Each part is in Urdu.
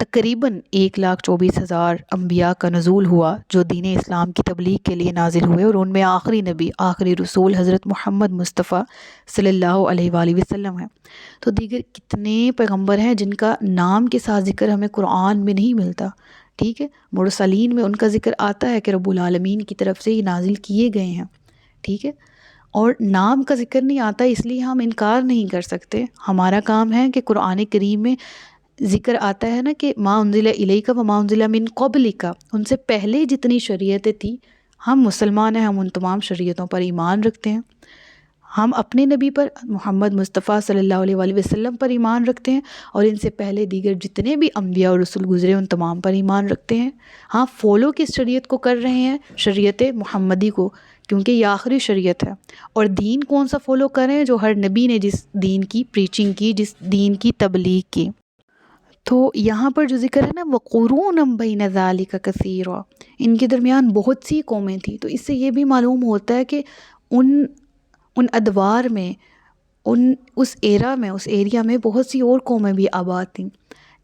تقریباً 1,24,000 انبیاء کا نزول ہوا جو دین اسلام کی تبلیغ کے لیے نازل ہوئے، اور ان میں آخری نبی، آخری رسول حضرت محمد مصطفیٰ صلی اللہ علیہ وآلہ وسلم ہیں۔ تو دیگر کتنے پیغمبر ہیں جن کا نام کے ساتھ ذکر ہمیں قرآن میں نہیں ملتا، ٹھیک ہے؟ مرسلین میں ان کا ذکر آتا ہے کہ رب العالمین کی طرف سے یہ نازل کیے گئے ہیں، ٹھیک ہے؟ اور نام کا ذکر نہیں آتا، اس لیے ہم انکار نہیں کر سکتے۔ ہمارا کام ہے کہ قرآن کریم میں ذکر آتا ہے نا کہ ما انزل الیک و ما انزل من قبلک، ان سے پہلے جتنی شریعتیں تھیں، ہم مسلمان ہیں، ہم ان تمام شریعتوں پر ایمان رکھتے ہیں۔ ہم اپنے نبی پر، محمد مصطفیٰ صلی اللہ علیہ وآلہ وسلم پر ایمان رکھتے ہیں، اور ان سے پہلے دیگر جتنے بھی انبیاء اور رسول گزرے ان تمام پر ایمان رکھتے ہیں۔ ہاں، فالو کس شریعت کو کر رہے ہیں؟ شریعت محمدی کو، کیونکہ یہ آخری شریعت ہے۔ اور دین کون سا فالو کر رہے ہیں؟ جو ہر نبی نے جس دین کی پریچنگ کی، جس دین کی تبلیغ کی۔ تو یہاں پر جو ذکر ہے نا وَقُرُونًا بَيْنَ ذَلِكَ كَثِيرًا، ان کے درمیان بہت سی قومیں تھیں۔ تو اس سے یہ بھی معلوم ہوتا ہے کہ ان ادوار میں، اس ایرا میں، اس ایریا میں بہت سی اور قومیں بھی آباد تھیں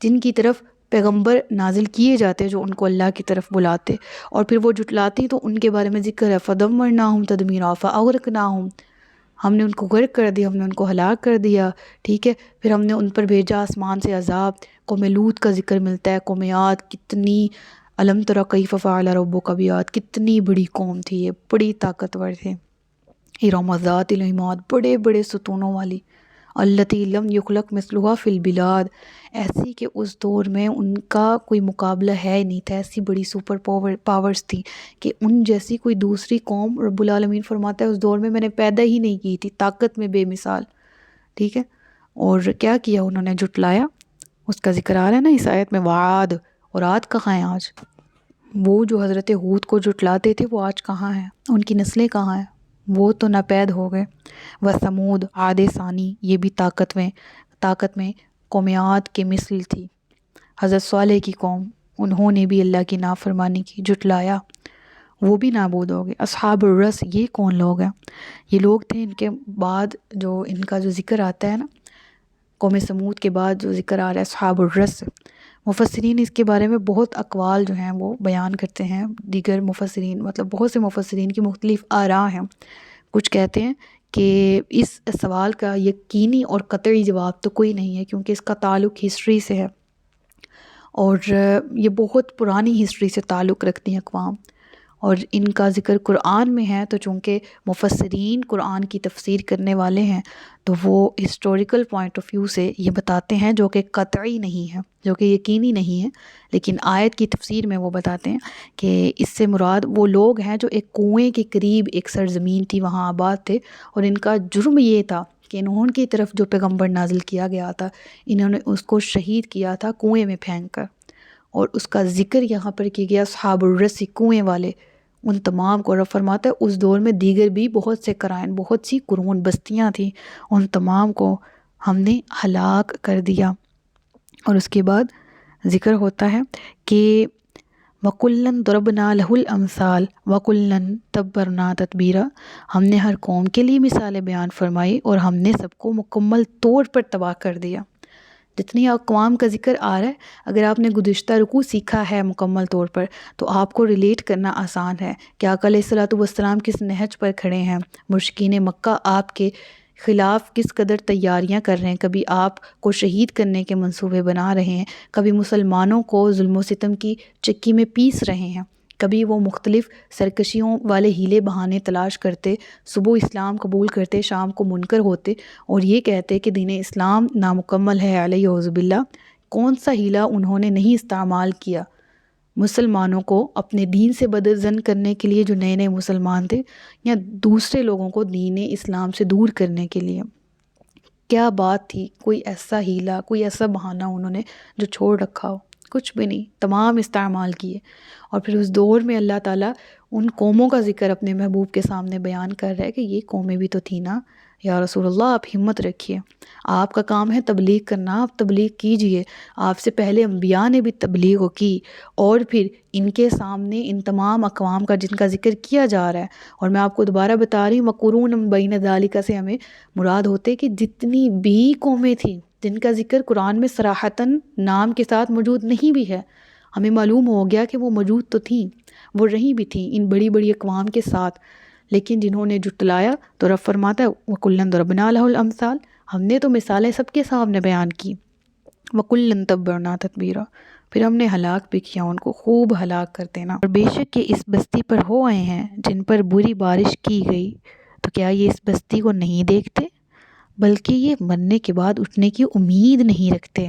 جن کی طرف پیغمبر نازل کیے جاتے جو ان کو اللہ کی طرف بلاتے، اور پھر وہ جھٹلاتی تو ان کے بارے میں ذکر ہے فَدَمَّرْنَاهُمْ تَدْمِيرًا فَأَغْرَقْنَاهُمْ، ہم نے ان کو غرق کر دیا، ہم نے ان کو ہلاک کر دیا، ٹھیک ہے؟ پھر ہم نے ان پر بھیجا آسمان سے عذاب۔ قوم لوط کا ذکر ملتا ہے، قوم عاد کتنی، الم تر کیف فعل ربک بعاد، کتنی بڑی قوم تھی، یہ بڑی طاقتور تھے۔ ارم ذات العماد، بڑے بڑے ستونوں والی، التی لم یخلق مثلها فی البلاد، ایسی کہ اس دور میں ان کا کوئی مقابلہ ہے نہیں تھا، ایسی بڑی سپر پاورز تھی کہ ان جیسی کوئی دوسری قوم رب العالمین فرماتا ہے اس دور میں میں نے پیدا ہی نہیں کی تھی، طاقت میں بے مثال، ٹھیک ہے؟ اور کیا کیا انہوں نے؟ جھٹلایا۔ اس کا ذکر آ رہا ہے نا اس آیت میں، وعاد، اور عاد کہاں ہیں آج؟ وہ جو حضرت ہود کو جھٹلاتے تھے وہ آج کہاں ہیں؟ ان کی نسلیں کہاں ہیں؟ وہ تو ناپید ہو گئے۔ وثمود، عاد ثانی، یہ بھی طاقت میں قوم عاد کے مثل تھی۔ حضرت صالح کی قوم، انہوں نے بھی اللہ کی نافرمانی کی، جھٹلایا، وہ بھی نابود ہو گئے۔ اصحاب الرس، یہ کون لوگ ہیں؟ یہ لوگ تھے ان کے بعد جو ان کا جو ذکر آتا ہے نا، قوم سمود کے بعد جو ذکر آ رہا ہے اصحاب الرس۔ مفسرین اس کے بارے میں بہت اقوال جو ہیں وہ بیان کرتے ہیں، دیگر مفسرین، مطلب بہت سے مفسرین کی مختلف آراء ہیں۔ کچھ کہتے ہیں کہ اس سوال کا یقینی اور قطعی جواب تو کوئی نہیں ہے، کیونکہ اس کا تعلق ہسٹری سے ہے، اور یہ بہت پرانی ہسٹری سے تعلق رکھتی ہیں اقوام، اور ان کا ذکر قرآن میں ہے۔ تو چونکہ مفسرین قرآن کی تفسیر کرنے والے ہیں تو وہ ہسٹوریکل پوائنٹ آف ویو سے یہ بتاتے ہیں، جو کہ قطعی نہیں ہے، جو کہ یقینی نہیں ہے، لیکن آیت کی تفسیر میں وہ بتاتے ہیں کہ اس سے مراد وہ لوگ ہیں جو ایک کنویں کے قریب ایک سرزمین تھی، وہاں آباد تھے، اور ان کا جرم یہ تھا کہ انہوں کی طرف جو پیغمبر نازل کیا گیا تھا انہوں نے اس کو شہید کیا تھا کنویں میں پھینک کر، اور اس کا ذکر یہاں پر کیا گیا اصحاب الرس، کنویں والے، ان تمام کو رب فرماتا ہے اس دور میں دیگر بھی بہت سے قرائن، بہت سی قرون بستیاں تھیں، ان تمام کو ہم نے ہلاک کر دیا۔ اور اس کے بعد ذکر ہوتا ہے کہ وَكُلًّا ضَرَبْنَا لَهُ الْأَمْثَالَ وَكُلًّا تَبَّرْنَا تَتْبِيرًا، ہم نے ہر قوم کے لیے مثالیں بیان فرمائی اور ہم نے سب کو مکمل طور پر تباہ کر دیا۔ جتنی اقوام کا ذکر آ رہا ہے، اگر آپ نے گزشتہ رکوع سیکھا ہے مکمل طور پر تو آپ کو ریلیٹ کرنا آسان ہے کہ آقا علیہ الصلوۃ والسلام کس نہج پر کھڑے ہیں، مشرکین مکہ آپ کے خلاف کس قدر تیاریاں کر رہے ہیں، کبھی آپ کو شہید کرنے کے منصوبے بنا رہے ہیں، کبھی مسلمانوں کو ظلم و ستم کی چکی میں پیس رہے ہیں، کبھی وہ مختلف سرکشیوں والے ہیلے بہانے تلاش کرتے، صبح اسلام قبول کرتے، شام کو منکر ہوتے اور یہ کہتے کہ دین اسلام نامکمل ہے، علیہ اعوذ باللہ۔ کون سا ہیلہ انہوں نے نہیں استعمال کیا مسلمانوں کو اپنے دین سے بدظن کرنے کے لیے، جو نئے نئے مسلمان تھے، یا دوسرے لوگوں کو دین اسلام سے دور کرنے کے لیے۔ کیا بات تھی؟ کوئی ایسا ہیلہ، کوئی ایسا بہانہ انہوں نے جو چھوڑ رکھا ہو؟ کچھ بھی نہیں، تمام استعمال کیے۔ اور پھر اس دور میں اللہ تعالیٰ ان قوموں کا ذکر اپنے محبوب کے سامنے بیان کر رہا ہے کہ یہ قومیں بھی تو تھی نا، یا رسول اللہ آپ ہمت رکھیے، آپ کا کام ہے تبلیغ کرنا، آپ تبلیغ کیجئے، آپ سے پہلے انبیاء نے بھی تبلیغ کی، اور پھر ان کے سامنے ان تمام اقوام کا جن کا ذکر کیا جا رہا ہے۔ اور میں آپ کو دوبارہ بتا رہی ہوں وَقُرُونًا بَيْنَ ذَلِكَ سے ہمیں مراد ہوتے کہ جتنی بھی قومیں تھیں، جن کا ذکر قرآن میں صراحتاً نام کے ساتھ موجود نہیں بھی ہے، ہمیں معلوم ہو گیا کہ وہ موجود تو تھیں، وہ رہی بھی تھیں ان بڑی بڑی اقوام کے ساتھ، لیکن جنہوں نے جھٹلایا تو رب فرماتا ہے وَكُلًّا ضَرَبْنَا لَهُ الْأَمْثَالَ، ہم نے تو مثالیں سب کے سامنے بیان کی، وَكُلًّا تَبَّرْنَا تَتْبِيرًا، پھر ہم نے ہلاک بھی کیا ان کو، خوب ہلاک کر دینا۔ اور بے شک کہ اس بستی پر ہو آئے ہیں جن پر بری بارش کی گئی، تو کیا یہ اس بستی کو نہیں دیکھتے، بلکہ یہ مرنے کے بعد اٹھنے کی امید نہیں رکھتے۔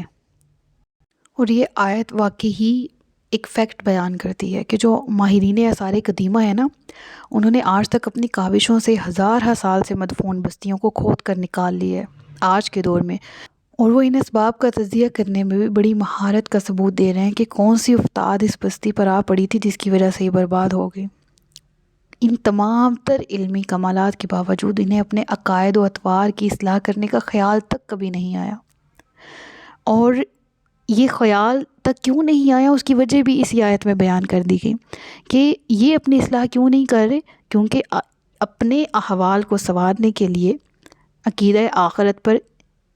اور یہ آیت واقعی ہی ایک فیکٹ بیان کرتی ہے کہ جو ماہرین آثار قدیمہ ہیں نا، انہوں نے آج تک اپنی کاوشوں سے ہزارہ سال سے مدفون بستیوں کو کھود کر نکال لی ہے آج کے دور میں، اور وہ ان اسباب کا تجزیہ کرنے میں بھی بڑی مہارت کا ثبوت دے رہے ہیں کہ کون سی افتاد اس بستی پر آ پڑی تھی جس کی وجہ سے یہ برباد ہو گئی۔ ان تمام تر علمی کمالات کے باوجود انہیں اپنے عقائد و اطوار کی اصلاح کرنے کا خیال تک کبھی نہیں آیا، اور یہ خیال تک کیوں نہیں آیا اس کی وجہ بھی اسی آیت میں بیان کر دی گئی کہ یہ اپنی اصلاح کیوں نہیں کر رہے، کیونکہ اپنے احوال کو سنوارنے کے لیے عقیدہ آخرت پر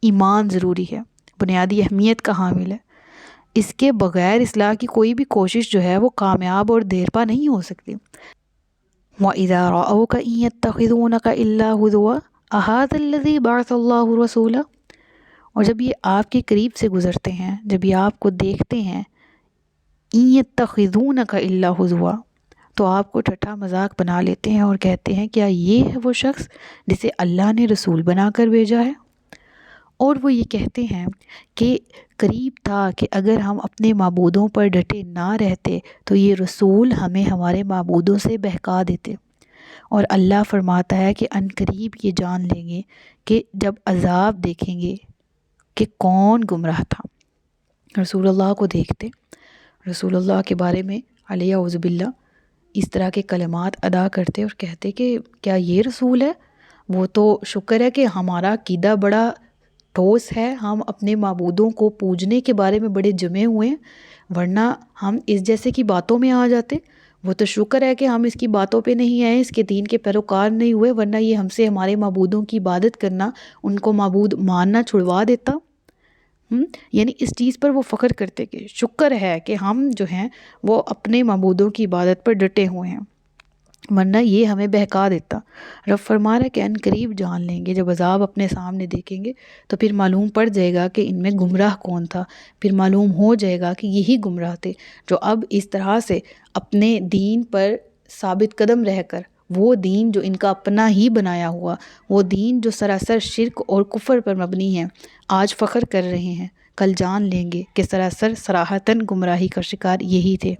ایمان ضروری ہے، بنیادی اہمیت کا حامل ہے، اس کے بغیر اصلاح کی کوئی بھی کوشش جو ہے وہ کامیاب اور دیرپا نہیں ہو سکتی۔ وَإِذَا رَأَوْكَ إِن يَتَّخِذُونَكَ إِلَّا هُزُوًا أَهَٰذَا الَّذِي بَعَثَ اللَّهُ رَسُولًا، اور جب یہ آپ کے قریب سے گزرتے ہیں، جب یہ آپ کو دیکھتے ہیں، إِن يَتَّخِذُونَكَ إِلَّا هُزُوًا، تو آپ کو ٹھٹھا مذاق بنا لیتے ہیں اور کہتے ہیں کیا یہ ہے وہ شخص جسے اللہ نے رسول بنا کر بھیجا ہے؟ اور وہ یہ کہتے ہیں کہ قریب تھا کہ اگر ہم اپنے معبودوں پر ڈٹے نہ رہتے تو یہ رسول ہمیں ہمارے معبودوں سے بہکا دیتے، اور اللہ فرماتا ہے کہ ان قریب یہ جان لیں گے کہ جب عذاب دیکھیں گے کہ کون گمراہ تھا۔ رسول اللہ کو دیکھتے، رسول اللہ کے بارے میں علیہ اعوذ باللہ اس طرح کے کلمات ادا کرتے اور کہتے کہ کیا یہ رسول ہے؟ وہ تو شکر ہے کہ ہمارا عقیدہ بڑا ٹھوس ہے، ہم اپنے معبودوں کو پوجنے کے بارے میں بڑے جمے ہوئے ہیں، ورنہ ہم اس جیسے کی باتوں میں آ جاتے۔ وہ تو شکر ہے کہ ہم اس کی باتوں پہ نہیں آئے، اس کے دین کے پیروکار نہیں ہوئے، ورنہ یہ ہم سے ہمارے معبودوں کی عبادت کرنا، ان کو معبود ماننا چھڑوا دیتا۔ یعنی اس چیز پر وہ فخر کرتے کہ شکر ہے کہ ہم جو ہیں وہ اپنے معبودوں کی عبادت پر ڈٹے ہوئے ہیں، ورنہ یہ ہمیں بہکا دیتا۔ رب فرما رہا ہے کہ ان قریب جان لیں گے، جب عذاب اپنے سامنے دیکھیں گے تو پھر معلوم پڑ جائے گا کہ ان میں گمراہ کون تھا، پھر معلوم ہو جائے گا کہ یہی گمراہ تھے جو اب اس طرح سے اپنے دین پر ثابت قدم رہ کر، وہ دین جو ان کا اپنا ہی بنایا ہوا، وہ دین جو سراسر شرک اور کفر پر مبنی ہے، آج فخر کر رہے ہیں، کل جان لیں گے کہ سراسر صراحتاً گمراہی کا شکار یہی تھے۔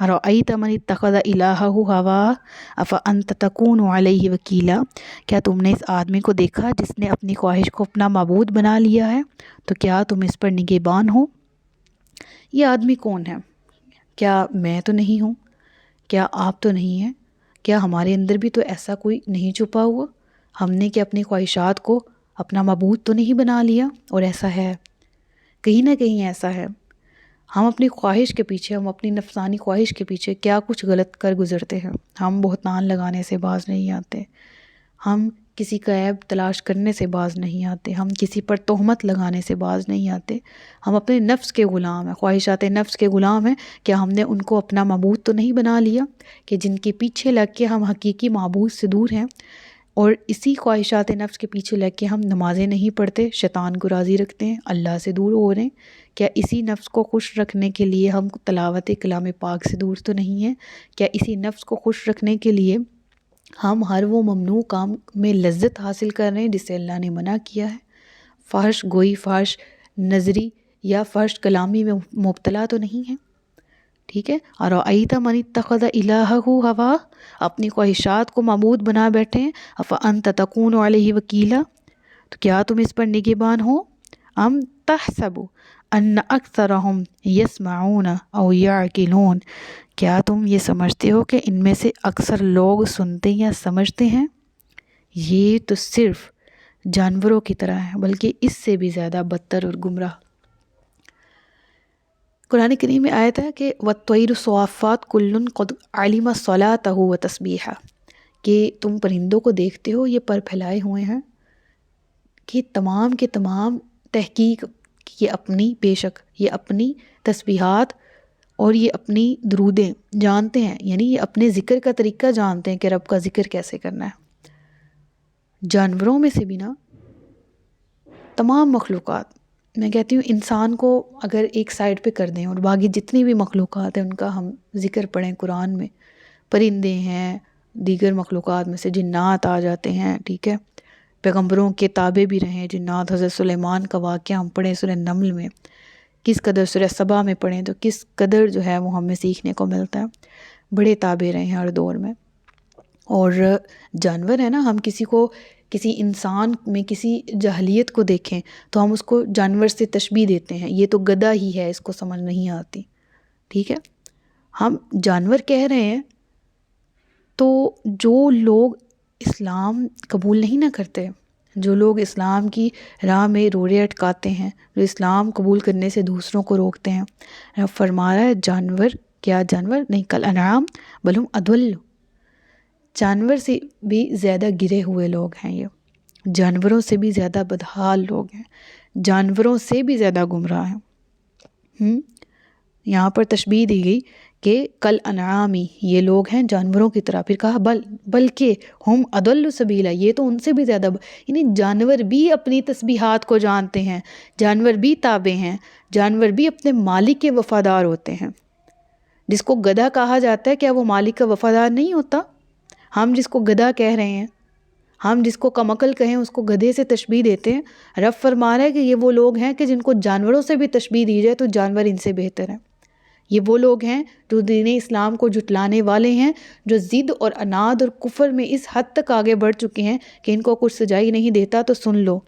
اَرَأَيْتَ مَنِ اتَّخَذَ إِلَٰهَهُ هَوَاهُ أَفَأَنتَ تَكُونُ عَلَيْهِ وَكِيلًا، کیا تم نے اس آدمی کو دیکھا جس نے اپنی خواہش کو اپنا معبود بنا لیا ہے، تو کیا تم اس پر نگہبان ہو؟ یہ آدمی کون ہے؟ کیا میں تو نہیں ہوں؟ کیا آپ تو نہیں ہیں؟ کیا ہمارے اندر بھی تو ایسا کوئی نہیں چھپا ہوا؟ ہم نے کہ اپنی خواہشات کو اپنا معبود تو نہیں بنا لیا؟ اور ایسا ہے، کہیں نہ کہیں ایسا ہے، ہم اپنی خواہش کے پیچھے، ہم اپنی نفسانی خواہش کے پیچھے کیا کچھ غلط کر گزرتے ہیں۔ ہم بہتان لگانے سے باز نہیں آتے، ہم کسی کا عیب تلاش کرنے سے باز نہیں آتے، ہم کسی پر تہمت لگانے سے باز نہیں آتے، ہم اپنے نفس کے غلام ہیں، خواہشات نفس کے غلام ہیں۔ کیا ہم نے ان کو اپنا معبود تو نہیں بنا لیا کہ جن کے پیچھے لگ کے ہم حقیقی معبود سے دور ہیں، اور اسی خواہشات نفس کے پیچھے لگ کے ہم نمازیں نہیں پڑھتے، شیطان کو راضی رکھتے ہیں، اللہ سے دور ہو رہے ہیں؟ کیا اسی نفس کو خوش رکھنے کے لیے ہم تلاوت کلام پاک سے دور تو نہیں ہیں؟ کیا اسی نفس کو خوش رکھنے کے لیے ہم ہر وہ ممنوع کام میں لذت حاصل کر رہے ہیں جسے اللہ نے منع کیا ہے؟ فحش گوئی، فحش نظری یا فحش کلامی میں مبتلا تو نہیں ہیں؟ ٹھیک ہے، اَرَأَيْتَ مَنِ اتَّخَذَ إِلَٰهَهُ هَوَاهُ، اپنی خواہشات کو معبود بنا بیٹھے ہیں۔ أَفَأَنتَ تَكُونُ عَلَيْهِ وَكِيلًا، تو کیا تم اس پر نگہبان ہو؟ أَمْ تَحْسَبُ أَنَّ أَكْثَرَهُمْ يَسْمَعُونَ أَوْ يَعْقِلُونَ، کیا تم یہ سمجھتے ہو کہ ان میں سے اکثر لوگ سنتے یا سمجھتے ہیں؟ یہ تو صرف جانوروں کی طرح ہیں، بلکہ اس سے بھی زیادہ بدتر اور گمراہ۔ قرآن کریم میں آیت ہے کہ وَالطَّيْرُ صَافَّاتٌ كُلٌّ قَدْ عَلِمَ صَلَاتَهُ وَتَسْبِيحَهُ، کہ تم پرندوں کو دیکھتے ہو، یہ پر پھیلائے ہوئے ہیں کہ تمام کے تمام تحقیق یہ اپنی بے شک یہ اپنی تسبیحات اور یہ اپنی درودیں جانتے ہیں، یعنی یہ اپنے ذکر کا طریقہ جانتے ہیں کہ رب کا ذکر کیسے کرنا ہے۔ جانوروں میں سے بھی نا تمام مخلوقات، میں کہتی ہوں انسان کو اگر ایک سائڈ پہ کر دیں اور باقی جتنی بھی مخلوقات ہیں ان کا ہم ذکر پڑھیں قرآن میں، پرندے ہیں، دیگر مخلوقات میں سے جنات آ جاتے ہیں، ٹھیک ہے، پیغمبروں کے تابع بھی رہیں جنات، حضرت سلیمان کا واقعہ ہم پڑھیں سورہ نمل میں، کس قدر سورہ سبا میں پڑھیں تو کس قدر جو ہے وہ ہمیں سیکھنے کو ملتا ہے، بڑے تابع رہے ہیں ہر دور میں۔ اور جانور ہے نا، ہم کسی انسان میں کسی جاہلیت کو دیکھیں تو ہم اس کو جانور سے تشبیہ دیتے ہیں، یہ تو گدھا ہی ہے، اس کو سمجھ نہیں آتی، ٹھیک ہے، ہم جانور کہہ رہے ہیں۔ تو جو لوگ اسلام قبول نہیں نہ کرتے، جو لوگ اسلام کی راہ میں روڑے اٹکاتے ہیں، جو اسلام قبول کرنے سے دوسروں کو روکتے ہیں، رب فرما رہا ہے جانور، کیا جانور نہیں، کل انعام بل ہم اضل، جانور سے بھی زیادہ گرے ہوئے لوگ ہیں، یہ جانوروں سے بھی زیادہ بدحال لوگ ہیں، جانوروں سے بھی زیادہ گمراہ ہیں۔ یہاں پر تشبیہ دی گئی کہ کل انعامی، یہ لوگ ہیں جانوروں کی طرح، پھر کہا بلکہ ہم اضل سبیلا، یہ تو ان سے بھی زیادہ یعنی جانور بھی اپنی تسبیحات کو جانتے ہیں، جانور بھی تابع ہیں، جانور بھی اپنے مالک کے وفادار ہوتے ہیں۔ جس کو گدھا کہا جاتا ہے کیا وہ مالک کا وفادار نہیں ہوتا؟ ہم جس کو گدھا کہہ رہے ہیں، ہم جس کو کم عقل کہیں اس کو گدھے سے تشبیہ دیتے ہیں۔ رب فرما رہا ہے کہ یہ وہ لوگ ہیں کہ جن کو جانوروں سے بھی تشبیہ دی جائے تو جانور ان سے بہتر ہیں۔ یہ وہ لوگ ہیں جو دین اسلام کو جھٹلانے والے ہیں، جو ضد اور عناد اور کفر میں اس حد تک آگے بڑھ چکے ہیں کہ ان کو کچھ سجائی نہیں دیتا تو سن لو،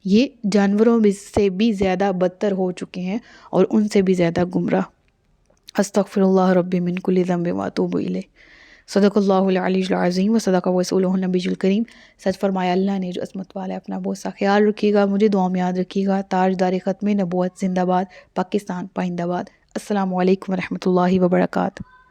یہ جانوروں سے بھی زیادہ بدتر ہو چکے ہیں اور ان سے بھی زیادہ گمراہ۔ استغفر اللہ ربی من کل ذنب واتوب الیہ۔ صدق اللہ العلی العظیم و صدق رسولہ النبی الکریم۔ سچ فرمایا اللہ نے جو عظمت والا ہے، اپنا بہت سا خیال رکھیے گا، مجھے دعا میں یاد رکھیے گا۔ تاجدار ختم نبوت زندہ باد، پاکستان پائندہ باد۔ السلام علیکم ورحمۃ اللہ وبرکاتہ۔